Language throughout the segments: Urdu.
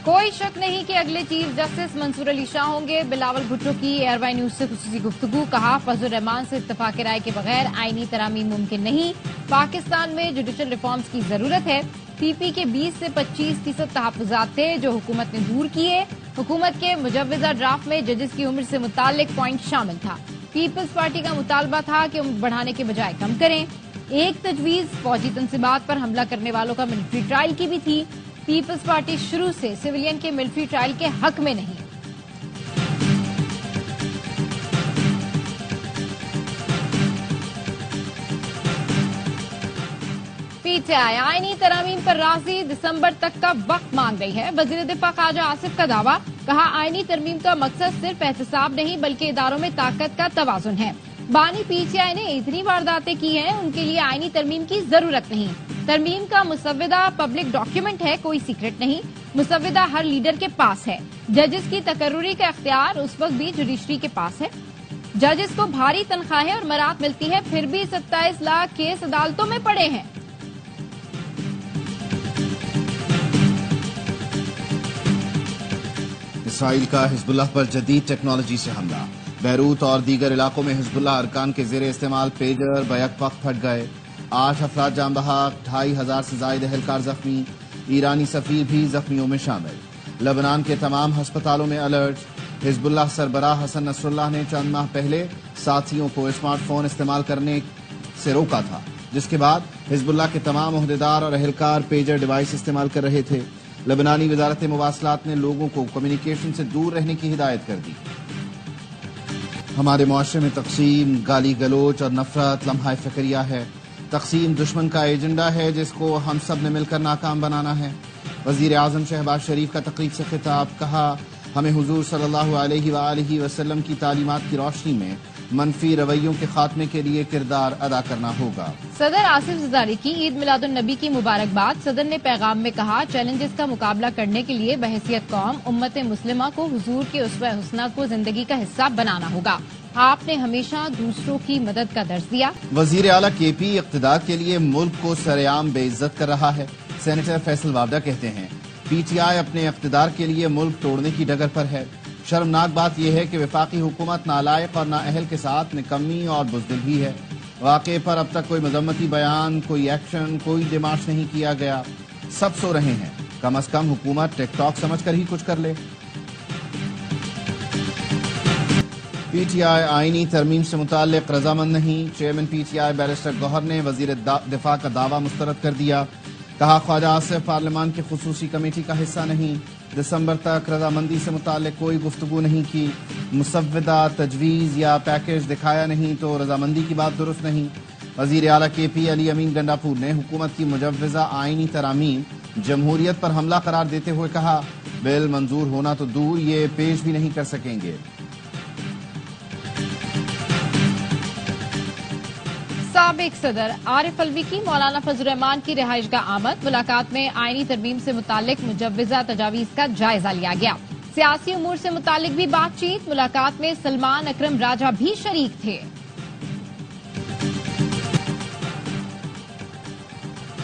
کوئی شک نہیں کہ اگلے چیف جسٹس منصور علی شاہ ہوں گے. بلاول بھٹو کی ایئر وائی نیوز سے خصوصی گفتگو. کہا فضل الرحمان سے اتفاق رائے کے بغیر آئینی ترامیم ممکن نہیں. پاکستان میں جوڈیشل ریفارمز کی ضرورت ہے. پی پی کے 20 سے 25% تحفظات تھے جو حکومت نے دور کیے. حکومت کے مجوزہ ڈرافٹ میں ججز کی عمر سے متعلق پوائنٹ شامل تھا. پیپلز پارٹی کا مطالبہ تھا کہ عمر بڑھانے کے بجائے کم کریں. ایک تجویز فوجی تنصیبات پر حملہ کرنے والوں کا ملٹری ٹرائل کی بھی تھی. پیپلز پارٹی شروع سے سویلین کے ملٹری ٹرائل کے حق میں نہیں. پی ٹی آئی آئینی ترامیم پر راضی. دسمبر تک کا وقت مانگ رہی ہے. وزیر دفاع خواجہ آصف کا دعویٰ. کہا آئینی ترمیم کا مقصد صرف احتساب نہیں بلکہ اداروں میں طاقت کا توازن ہے. بانی پی ٹی آئی نے اتنی وارداتیں کی ہیں ان کے لیے آئینی ترمیم کی ضرورت نہیں. ترمیم کا مسودہ پبلک ڈاکیومنٹ ہے, کوئی سیکرٹ نہیں. مسودہ ہر لیڈر کے پاس ہے. ججز کی تقرری کا اختیار اس وقت بھی جوڈیشری کے پاس ہے. ججز کو بھاری تنخواہیں اور مراد ملتی ہے پھر بھی 27 لاکھ کیس عدالتوں میں پڑے ہیں. اسرائیل کا حزب اللہ پر جدید ٹیکنالوجی سے حملہ. بیروت اور دیگر علاقوں میں حزب اللہ ارکان کے زیر استعمال پیجر بیک وقت پھٹ گئے. 8 افراد جان بحق, 2500 سے زائد اہلکار زخمی. ایرانی سفیر بھی زخمیوں میں شامل. لبنان کے تمام ہسپتالوں میں الرٹ. حزب اللہ سربراہ حسن نصر اللہ نے چند ماہ پہلے ساتھیوں کو اسمارٹ فون استعمال کرنے سے روکا تھا, جس کے بعد حزب اللہ کے تمام عہدیدار اور اہلکار پیجر ڈیوائس استعمال کر رہے تھے. لبنانی وزارت مواصلات نے لوگوں کو کمیونیکیشن سے دور رہنے کی ہدایت کر دی. ہمارے معاشرے میں تقسیم, گالی گلوچ اور نفرت لمحہ فکریہ ہے. تقسیم دشمن کا ایجنڈا ہے جس کو ہم سب نے مل کر ناکام بنانا ہے. وزیر اعظم شہباز شریف کا تقریب سے خطاب. کہا ہمیں حضور صلی اللہ علیہ وآلہ وسلم کی تعلیمات کی روشنی میں منفی رویوں کے خاتمے کے لیے کردار ادا کرنا ہوگا. صدر آصف زرداری کی عید میلاد النبی کی مبارکباد. صدر نے پیغام میں کہا چیلنجز کا مقابلہ کرنے کے لیے بحیثیت قوم امت مسلمہ کو حضور کے اسوہ حسنہ کو زندگی کا حصہ بنانا ہوگا. آپ نے ہمیشہ دوسروں کی مدد کا درس دیا. وزیر اعلیٰ کے پی اقتدار کے لیے ملک کو سرعام بے عزت کر رہا ہے. سینیٹر فیصل وارڈا کہتے ہیں پی ٹی آئی اپنے اقتدار کے لیے ملک توڑنے کی ڈگر پر ہے. شرمناک بات یہ ہے کہ وفاقی حکومت نالائق اور نااہل کے ساتھ نکمی اور بزدل بھی ہے. واقعے پر اب تک کوئی مذمتی بیان, کوئی ایکشن, کوئی ڈیمارچ نہیں کیا گیا. سب سو رہے ہیں. کم از کم حکومت ٹک ٹاک سمجھ کر ہی کچھ کر لے. پی ٹی آئی آئینی ترمیم سے متعلق رضامند نہیں. Chairman P T I barrister Gohar نے وزیر دفاع کا دعویٰ مسترد کر دیا. کہا خواجہ آصف پارلیمان کی خصوصی کمیٹی کا حصہ نہیں. دسمبر تک رضامندی سے متعلق کوئی گفتگو نہیں کی. مسودہ, تجویز یا پیکج دکھایا نہیں تو رضامندی کی بات درست نہیں. وزیر اعلیٰ کے پی علی امین گنڈاپور نے حکومت کی مجوزہ آئینی ترامیم جمہوریت پر حملہ قرار دیتے ہوئے کہا بل منظور ہونا تو دور, یہ پیش بھی نہیں کر سکیں گے. سابق صدر عارف الوی کی مولانا فضل الرحمان کی رہائش گاہ آمد. ملاقات میں آئینی ترمیم سے متعلق مجوزہ تجاویز کا جائزہ لیا گیا. سیاسی امور سے متعلق بھی بات چیت. ملاقات میں سلمان اکرم راجہ بھی شریک تھے.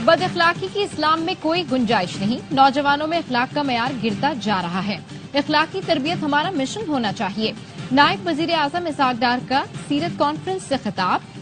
بد اخلاقی کی اسلام میں کوئی گنجائش نہیں. نوجوانوں میں اخلاق کا معیار گرتا جا رہا ہے. اخلاقی تربیت ہمارا مشن ہونا چاہیے. نائب وزیر اعظم اسحاق ڈار کا سیرت کانفرنس سے خطاب.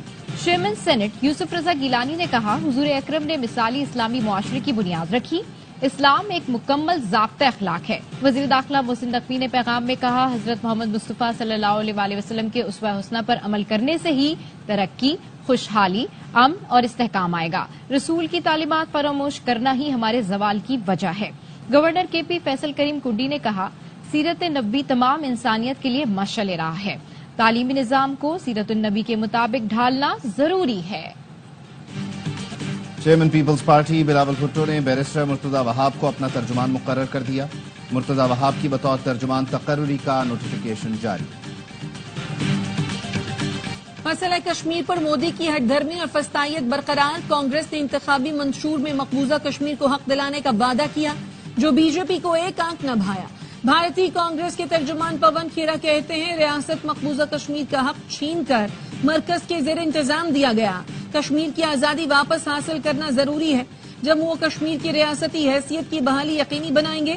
چیئرمین سینٹ یوسف رضا گیلانی نے کہا حضور اکرم نے مثالی اسلامی معاشرے کی بنیاد رکھی. اسلام ایک مکمل ضابطہ اخلاق ہے. وزیر داخلہ محسن نقوی نے پیغام میں کہا حضرت محمد مصطفیٰ صلی اللہ علیہ وآلہ وسلم کے اسوہ حسنہ پر عمل کرنے سے ہی ترقی, خوشحالی, امن اور استحکام آئے گا. رسول کی تعلیمات فراموش کرنا ہی ہمارے زوال کی وجہ ہے. گورنر کے پی فیصل کریم کنڈی نے کہا سیرت نبوی تمام انسانیت کے لیے مشعل راہ ہے. تعلیمی نظام کو سیرت النبی کے مطابق ڈھالنا ضروری ہے. چیئرمین پیپلز پارٹی بلاول بھٹو نے بیرسٹر مرتضی وہاب کو اپنا ترجمان مقرر کر دیا. مرتضی وہاب کی بطور ترجمان تقرری کا نوٹیفیکیشن جاری. مسئلہ کشمیر پر مودی کی ہٹ دھرمی اور فسطائیت برقرار. کانگریس نے انتخابی منشور میں مقبوضہ کشمیر کو حق دلانے کا وعدہ کیا جو بی جے پی کو ایک آنکھ نہ بھایا. بھارتی کانگریس کے ترجمان پون کھیرا کہتے ہیں ریاست مقبوضہ کشمیر کا حق چھین کر مرکز کے زیر انتظام دیا گیا. کشمیر کی آزادی واپس حاصل کرنا ضروری ہے. جموں و کشمیر کی ریاستی حیثیت کی بحالی یقینی بنائیں گے.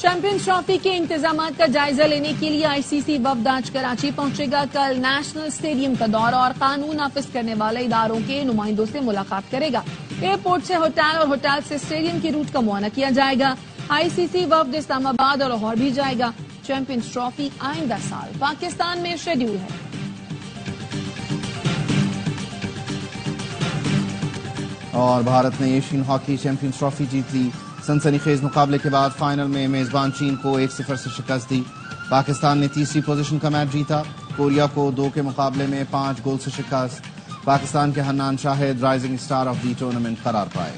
چیمپئنز ٹرافی کے انتظامات کا جائزہ لینے کے لیے آئی سی سی وفد آج کراچی پہنچے گا. کل نیشنل اسٹیڈیم کا دورہ اور قانون نافذ کرنے والے اداروں کے نمائندوں سے ملاقات کرے گا. ایئرپورٹ سے ہوٹل اور ہوٹل سے اسٹیڈیم کی روٹ کا معائنہ کیا جائے گا. آئی سی سی وفد اسلام آباد اور لاہور بھی جائے گا. چیمپئنز ٹرافی آئندہ سال پاکستان میں شیڈول ہے. اور بھارت نے ایشین ہاکی چیمپئنز ٹرافی جیت لی. سنسنی خیز مقابلے کے بعد فائنل میں میزبان چین کو 1-0 سے شکست دی. پاکستان نے تیسری پوزیشن کا میچ جیتا. کوریا کو 2 کے مقابلے میں 5 گول سے شکست. پاکستان کے Hanan Shahid rising star of the tournament قرار پائے.